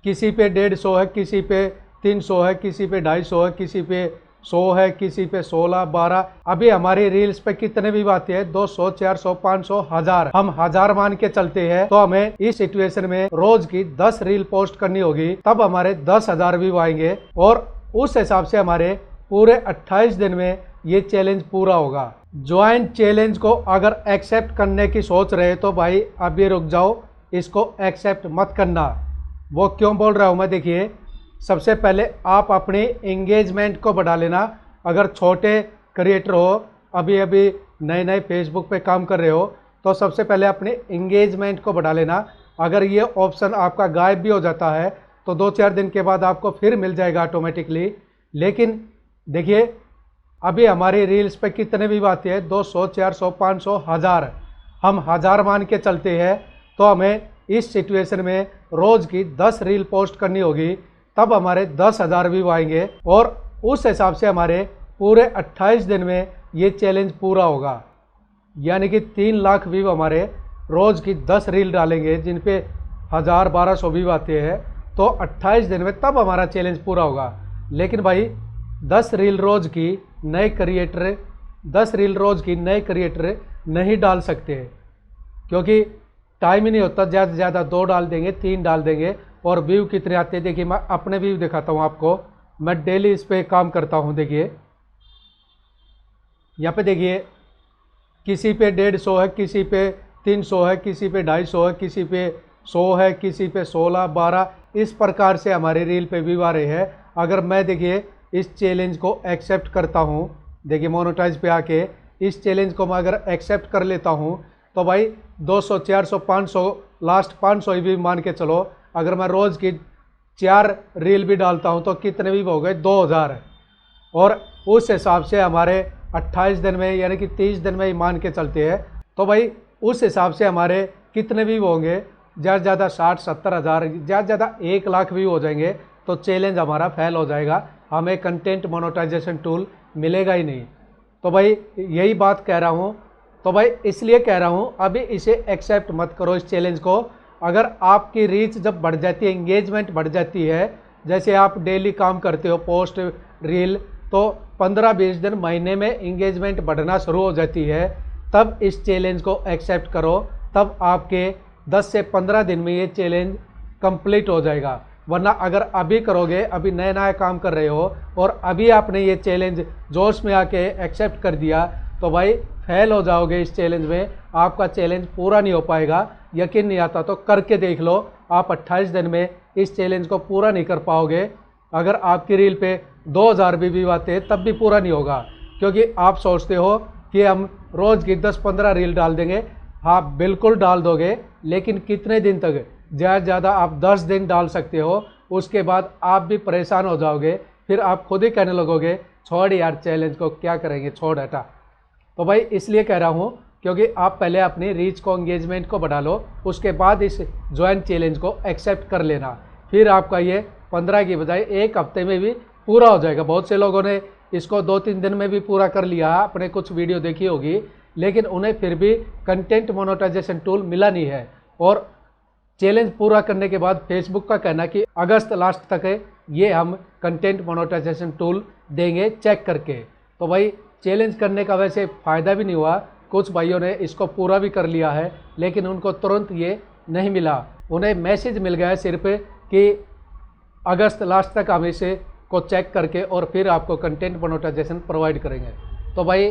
किसी पे 150 है, किसी पे 300 है, किसी पे 250 है, किसी पे 100 है, किसी पे 16, 12। अभी हमारी रील्स पे कितने भी आते हैं, 200, 400, 500, 1000। हम 1000 मान के चलते हैं, तो हमें इस सिचुएशन में रोज की 10 रील पोस्ट करनी होगी, तब हमारे 10,000 व्यू आएंगे। और उस हिसाब से हमारे पूरे 28 दिन में ये चैलेंज पूरा होगा। ज्वाइन चैलेंज को अगर एक्सेप्ट करने की सोच रहे तो भाई अभी रुक जाओ, इसको एक्सेप्ट मत करना। वो क्यों बोल रहा हूँ मैं, देखिए सबसे पहले आप अपनी एंगेजमेंट को बढ़ा लेना। अगर छोटे क्रिएटर हो, अभी अभी नए नए फेसबुक पे काम कर रहे हो, तो सबसे पहले अपने एंगेजमेंट को बढ़ा लेना। अगर ये ऑप्शन आपका गायब भी हो जाता है तो 2-4 दिन के बाद आपको फिर मिल जाएगा ऑटोमेटिकली। लेकिन देखिए अभी हमारी रील्स पे कितने भी आते हैं, 200, 400, 500, 1000। हम 1000 मान के चलते हैं, तो हमें इस सिचुएशन में रोज की 10 रील पोस्ट करनी होगी, तब हमारे 10,000 व्यू आएंगे। और उस हिसाब से हमारे पूरे 28 दिन में ये चैलेंज पूरा होगा। यानी कि 3 लाख व्यू हमारे रोज की 10 रील डालेंगे, जिन पे 1000-1200 व्यू आते हैं, तो 28 दिन में तब हमारा चैलेंज पूरा होगा। लेकिन भाई 10 रील रोज की नए क्रिएटर 10 रील रोज की नए क्रिएटर नहीं डाल सकते, क्योंकि टाइम ही नहीं होता। ज़्यादा से ज़्यादा 2 डाल देंगे, 3 डाल देंगे। और व्यू कितने आते हैं, देखिए मैं अपने व्यू दिखाता हूँ आपको। मैं डेली इस पे काम करता हूँ। देखिए यहाँ पे देखिए, किसी पे 150 है, किसी पे 300 है, किसी पे 250 है, किसी पे 100 है, किसी पे 16, 12। इस प्रकार से हमारे रील पे व्यू आ रहे हैं। अगर मैं देखिए इस चैलेंज को एक्सेप्ट करता हूँ, देखिए मोनेटाइज पे आके इस चैलेंज को मैं अगर एक्सेप्ट कर लेता हूँ, तो भाई 200, 400, 500, लास्ट 500 ही भी मान के चलो। अगर मैं रोज़ की 4 रील भी डालता हूँ तो कितने भी हो गए, 2000। और उस हिसाब से हमारे 28 दिन में यानी कि 30 दिन में ही मान के चलते हैं, तो भाई उस हिसाब से हमारे कितने भी होंगे, ज़्यादा से ज़्यादा 60-70 हज़ार, ज़्यादा से ज़्यादा 1 लाख भी हो जाएंगे, तो चैलेंज हमारा फेल हो जाएगा। हमें कंटेंट मोनेटाइजेशन टूल मिलेगा ही नहीं। तो भाई यही बात कह रहा हूँ। तो भाई इसलिए कह रहा हूँ अभी इसे एक्सेप्ट मत करो इस चैलेंज को। अगर आपकी रीच जब बढ़ जाती है, एंगेजमेंट बढ़ जाती है, जैसे आप डेली काम करते हो पोस्ट रील, तो 15-20 दिन महीने में एंगेजमेंट बढ़ना शुरू हो जाती है, तब इस चैलेंज को एक्सेप्ट करो। तब आपके 10 से 15 दिन में ये चैलेंज कंप्लीट हो जाएगा। वरना अगर अभी करोगे, अभी नया नया काम कर रहे हो और अभी आपने ये चैलेंज जोश में आके एक्सेप्ट कर दिया, तो भाई फेल हो जाओगे इस चैलेंज में। आपका चैलेंज पूरा नहीं हो पाएगा। यकीन नहीं आता तो करके देख लो, आप 28 दिन में इस चैलेंज को पूरा नहीं कर पाओगे। अगर आपकी रील पे 2000 भी व्यू आते हैं तब भी पूरा नहीं होगा, क्योंकि आप सोचते हो कि हम रोज़ की 10-15 रील डाल देंगे। हाँ बिल्कुल डाल दोगे, लेकिन कितने दिन तक? ज़्यादा से ज़्यादा आप 10 दिन डाल सकते हो। उसके बाद आप भी परेशान हो जाओगे, फिर आप खुद ही कहने लगोगे छोड़ यार चैलेंज को, क्या करेंगे, छोड़ हटा। तो भाई इसलिए कह रहा हूँ, क्योंकि आप पहले अपनी रीच को, एंगेजमेंट को बढ़ा लो, उसके बाद इस ज्वाइन चैलेंज को एक्सेप्ट कर लेना। फिर आपका ये 15 की बजाय 1 हफ्ते में भी पूरा हो जाएगा। बहुत से लोगों ने इसको 2-3 दिन में भी पूरा कर लिया, अपने कुछ वीडियो देखी होगी, लेकिन उन्हें फिर भी कंटेंट मोनेटाइजेशन टूल मिला नहीं है। और चैलेंज पूरा करने के बाद फेसबुक का कहना कि अगस्त लास्ट तक ये हम कंटेंट मोनेटाइजेशन टूल देंगे चेक करके। तो भाई चैलेंज करने का वैसे फ़ायदा भी नहीं हुआ। कुछ भाइयों ने इसको पूरा भी कर लिया है, लेकिन उनको तुरंत ये नहीं मिला। उन्हें मैसेज मिल गया है सिर्फ कि अगस्त लास्ट तक हम इसे को चेक करके और फिर आपको कंटेंट मोनेटाइजेशन प्रोवाइड करेंगे। तो भाई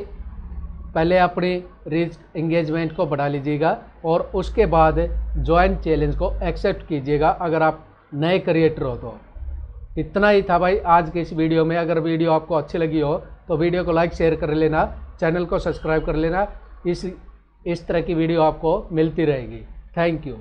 पहले अपनी रीच एंगेजमेंट को बढ़ा लीजिएगा और उसके बाद ज्वाइन चैलेंज को एक्सेप्ट कीजिएगा, अगर आप नए क्रिएटर हो तो। इतना ही था भाई आज की इस वीडियो में। अगर वीडियो आपको अच्छी लगी हो तो वीडियो को लाइक शेयर कर लेना, चैनल को सब्सक्राइब कर लेना। इस तरह की वीडियो आपको मिलती रहेगी। Thank you.